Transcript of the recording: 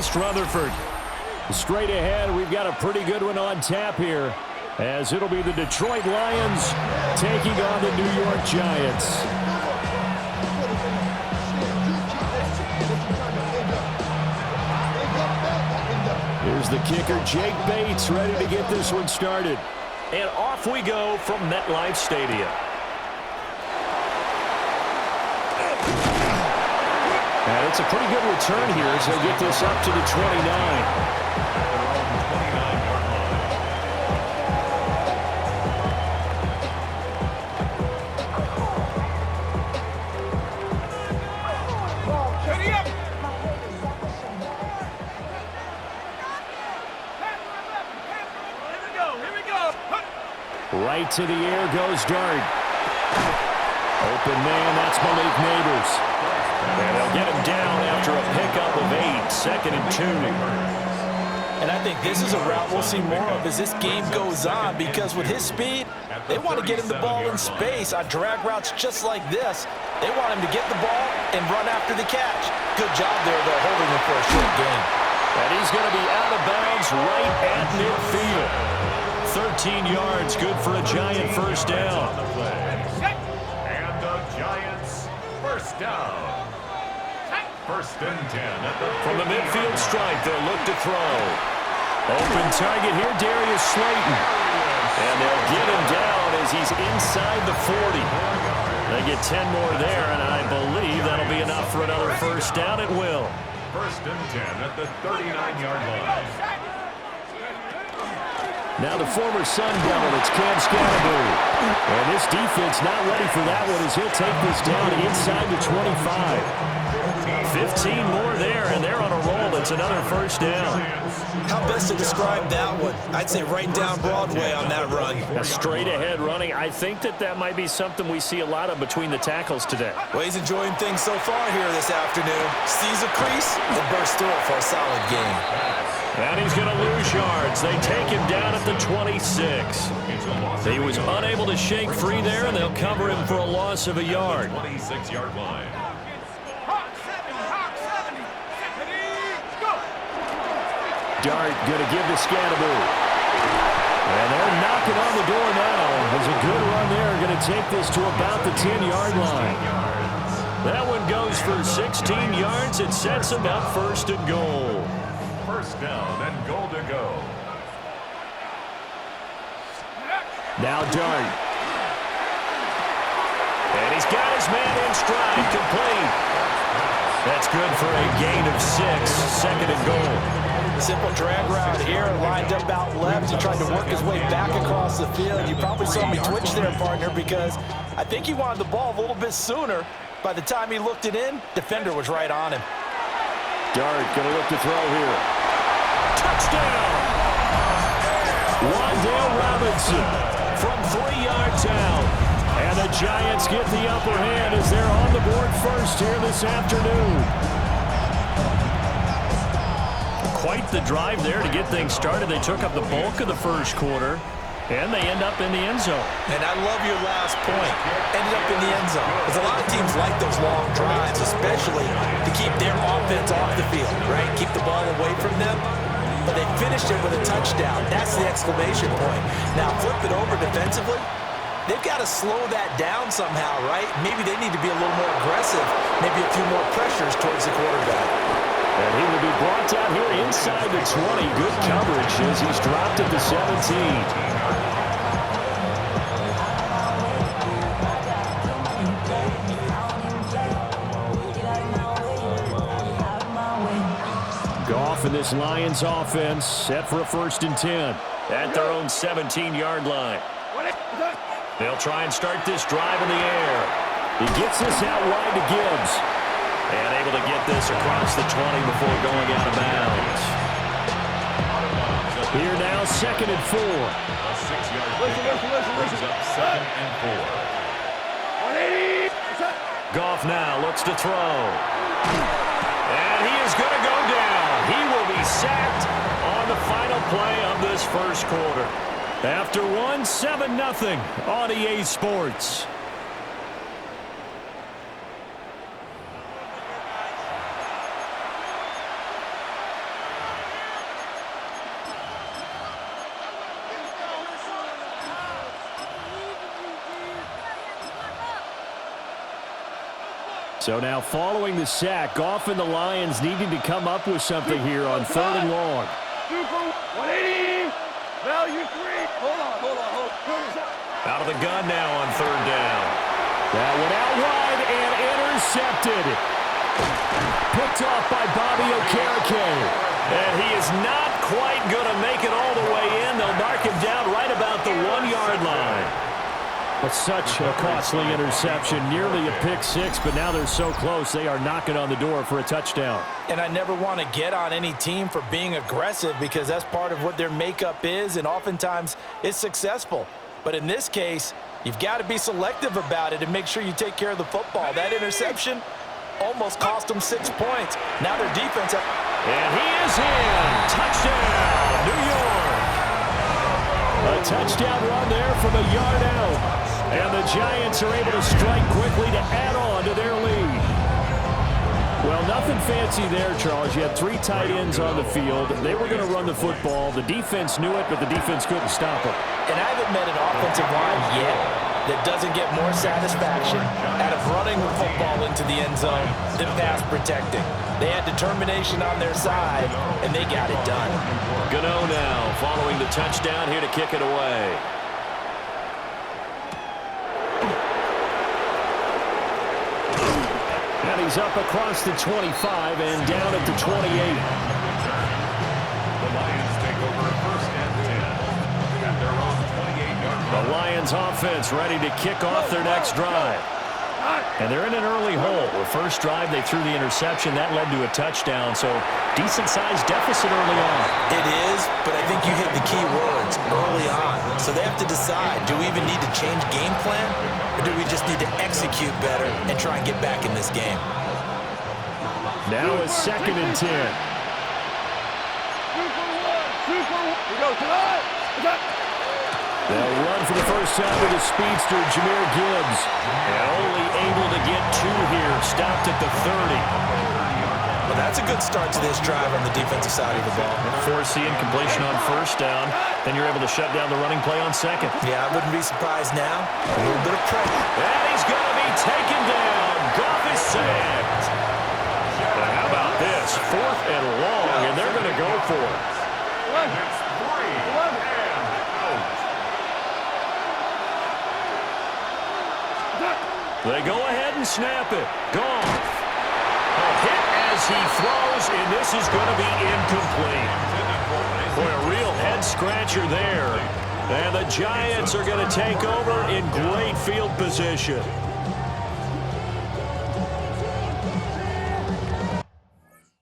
against Rutherford. Straight ahead, we've got a pretty good one on tap here, as it'll be the Detroit Lions taking on the New York Giants. Here's the kicker, Jake Bates, ready to get this one started. And off we go from MetLife Stadium. And it's a pretty good return here as they'll get this up to the 29. Right to the air goes Dart. Open man, that's Malik Neighbors. And they'll get him down after a pickup of 8, 2nd and 2. And I think this is a route we'll see more of as this game goes on, because with his speed, they want to get him the ball in space on drag routes just like this. They want him to get the ball and run after the catch. Good job there, though, holding him for a short gain. And he's going to be out of bounds right at midfield. 13 yards, good for a Giant first down. And the Giants first down. 1st and 10. From the midfield stripe, they'll look to throw. Open target here, Darius Slayton. And they'll get him down as he's inside the 40. They get 10 more there, and I believe that'll be enough for another first down. It will. 1st and 10 at the 39-yard line. Now the former Sun Devil, it's Cam Scatterbury. And this defense not ready for that one as he'll take this down inside the 25. 15 more there, and they're on a roll. It's another first down. How best to describe that one? I'd say right down Broadway on that run. A straight ahead running. I think that might be something we see a lot of between the tackles today. Well, he's enjoying things so far here this afternoon. Sees a crease and bursts through it for a solid gain. And he's going to lose yards. They take him down at the 26. He was unable to shake free there, and they'll cover him for a loss of a yard. 26-yard line. Dart going to give to Scatterbury. And they're knocking on the door now. There's a good run there. Going to take this to about the 10-yard line. That one goes for 16 yards. It sets him up 1st and goal. First down and goal to go. Now Dart. And he's got his man in stride, complete. That's good for a gain of 6, 2nd and goal. Simple drag route here, lined up out left. He tried to work his way back across the field. You probably saw me twitch there, partner, because I think he wanted the ball a little bit sooner. By the time he looked it in, defender was right on him. Dart going to look to throw here. Touchdown! Wan'Dale Robinson from 3 yards out. And the Giants get the upper hand as they're on the board first here this afternoon. Quite the drive there to get things started. They took up the bulk of the first quarter, and they end up in the end zone. And I love your last point. Ended up in the end zone. Because a lot of teams like those long drives, especially to keep their offense off the field, right? Keep the ball away from them. But they finished it with a touchdown. That's the exclamation point. Now flip it over defensively. They've got to slow that down somehow, right? Maybe they need to be a little more aggressive. Maybe a few more pressures towards the quarterback. And he will be brought down here inside the 20. Good coverage as he's dropped at the 17. Goff and this Lions offense set for a 1st and 10 at their own 17-yard line. They'll try and start this drive in the air. He gets this out wide to Gibbs. And able to get this across the 20 before going out of bounds. Here now, 2nd and 4. A 6-yard brings up 2nd and 4. Goff now looks to throw. And he is going to go down. He will be sacked on the final play of this first quarter. After one, 7-0 on EA Sports. So now following the sack, Goff and the Lions needing to come up with something here on 3rd and long. Super 180. Value 3. Hold on. Out of the gun now on 3rd down. That one out wide and intercepted. Picked off by Bobby Okereke. And he is not quite going to make it all the way in. They'll mark him down right about the 1-yard line. But such a costly interception, nearly a pick six, but now they're so close they are knocking on the door for a touchdown. And I never want to get on any team for being aggressive because that's part of what their makeup is, and oftentimes it's successful. But in this case, you've got to be selective about it and make sure you take care of the football. That interception almost cost them 6 points. Now their defense... And he is in. Touchdown, New York. A touchdown run there from a yard out. And the Giants are able to strike quickly to add on to their lead. Well, nothing fancy there, Charles. You had 3 tight ends on the field. They were going to run the football. The defense knew it, but the defense couldn't stop it. And I haven't met an offensive line yet that doesn't get more satisfaction out of running the football into the end zone than pass protecting. They had determination on their side, and they got it done. Gano now following the touchdown here to kick it away. And he's up across the 25 and down at the 28. The Lions take over 1st and 10 at their own 28-yard line. The Lions offense ready to kick off their next drive. And they're in an early hole. The first drive, they threw the interception. That led to a touchdown, so decent-sized deficit early on. It is, but I think you hit the key words early on. So they have to decide, do we even need to change game plan, or do we just need to execute better and try and get back in this game? Now it's 2nd and 10. They'll run for the first time with the speedster, Jahmyr Gibbs. And only able to get 2 here. Stopped at the 30. Well, that's a good start to this drive on the defensive side of the ball. Forcing completion on 1st down. Then you're able to shut down the running play on 2nd. Yeah, I wouldn't be surprised now. A little bit of pressure. And he's going to be taken down. Goff is sacked. And how about this? 4th and long, and they're going to go for it. It's 3 and out. They go ahead and snap it. Goff. A hit as he throws, and this is going to be incomplete. Boy, a real head-scratcher there. And the Giants are going to take over in great field position.